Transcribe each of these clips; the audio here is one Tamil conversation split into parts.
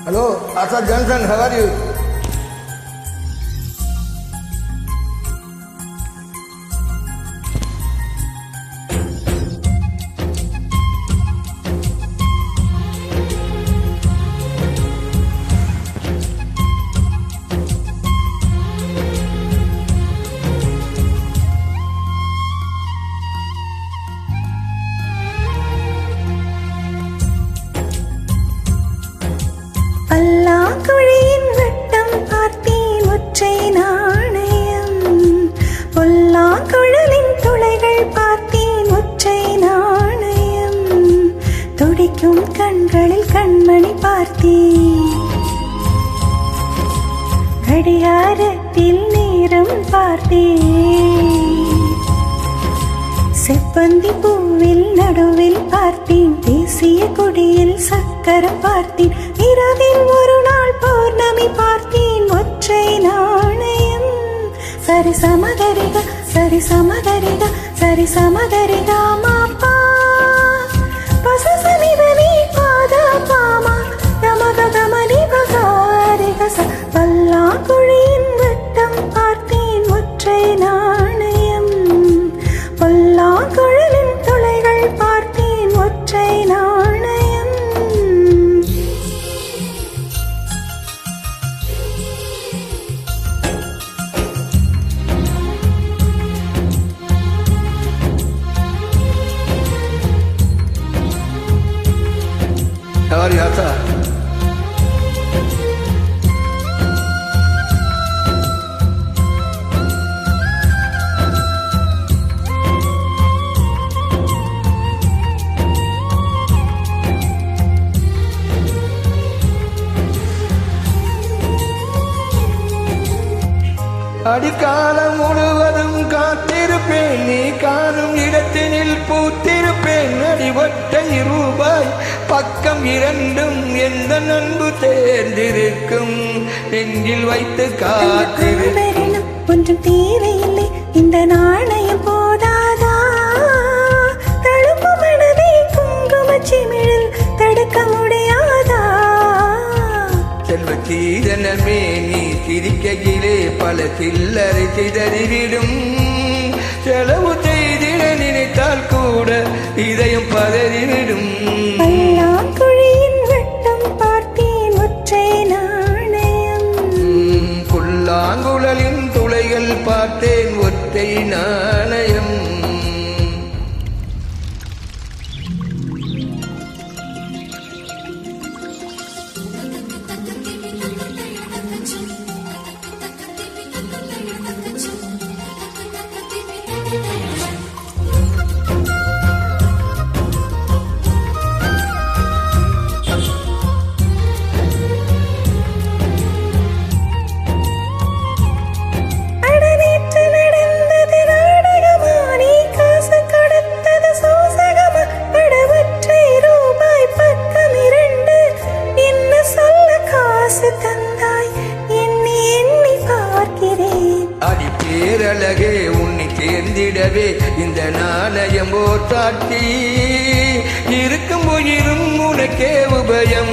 Hello, Asa Johnson, how are you? பல்லாங்குழியின் வட்டம் பார்த்தேன் ஒற்றை நாணயம், பொல்லாங்குழலின் துளைகள் பார்த்தேன் ஒற்றை நாணயம், துடிக்கும் கண்களில் கண்மணி பார்த்தேன், கடிகாரத்தில் நேரம் பார்த்தேன், செப்பந்தி பூவில் நடுவில் பார்த்தேன், தேசிய கொடியில் சக்கரம் பார்த்தேன், இரவில் ஒரு நாள் பௌர்ணமி பார்த்தேன் ஒற்றை நாணயம். சரி சமகரிக சரி சமகரிக சரி சமகரிக மாப்பா பசசனிதனி பாத பாமா கமக கமனி பகாரிக ச. பல்லாங்குழியின் வட்டம் பார்த்தேன் ஒற்றை நாணயம், பொல்லாங்குழலின் துளைகள் பார்த்தேன் ஒற்றை நாணயம். How are you, Asa? அடிக்காலம் முழுவதும் காத்திருப்பேன், நீ காணும் இடத்தினில் பூத்திருப்பேன், அடிவட்டை ரூபாய் பக்கம் இரண்டும் எந்த அன்பு தேர்ந்திருக்கும், நெஞ்சில் வைத்து காத்திருக்கும். ஒன்றும் தேவையில்லை, இந்த நாணயம் போதாதா, தழும்பு மனதை குங்குமச்சிமிழில் தடுக்க முடியாதா. செல்வ சீதனமே நீ சிரிக்கையிலே பல சில்லறை சிதறிவிடும், செலவு செய்திட நினைத்தால் கூட இதயம் பதறிவிடும். பல்லாங்குழியின் வட்டம் பார்த்தேன் ஒற்றை நாணயம், புல்லாங்குழலின் துளைகள் பார்த்தேன் ஒற்றை நாணயம். பேரழகே உன்னை சேர்ந்திடவே இந்த நாணயம் ஓர் சாட்சி, இருக்கும் உயிரும் உனக்கே உபயம்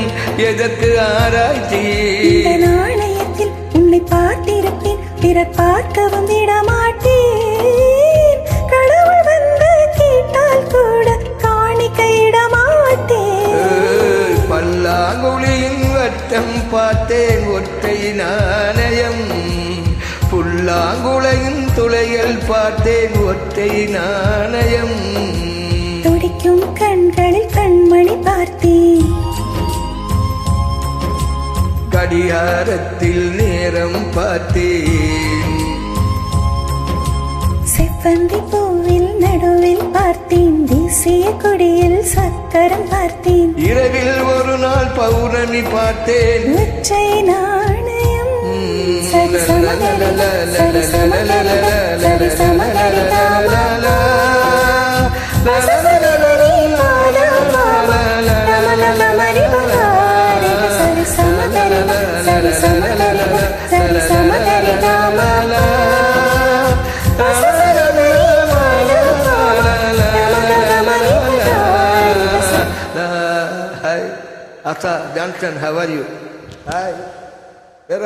எதற்கு ஆராய்ச்சி. இந்த நாணயத்தில் உன்னை பார்த்திருப்பேன், பிறர் பார்க்கவும் விடமாட்டேன், கடவுள் வந்து கேட்டால் கூட காணிக்கையிட மாட்டேன். பல்லாங்குழியின் வட்டம் பார்த்தேன் ஒற்றை நாணயம், புல்லாங்குழலின் துளைகள் பார்த்தேன் ஒற்றை நாணயம், துடிக்கும் கண்களில் கண்மணி பார்த்தேன், கடிகாரத்தில் நேரம் பார்த்தேன், செவ்வந்தி பூவில் நடுவில் பார்த்தேன், தேசிய கொடியில் சக்கரம் பார்த்தேன், இரவில் ஒரு நாள் பௌர்ணமி பார்த்தேன் ஒற்றை நாணயம். சரி சமகரிக சரி சமகரிக சரி சமகரிக மாமா பசசனிதனி பாத பாமா கமக கமனி பகாரிக சரி சமகரிக சரி சமகரிக சரி சமகரிக மாமா பசசனிதனி பாத பாமா கமக கமனி பகாரிக. Hi, Asa Johnson, how are you? Hi வேற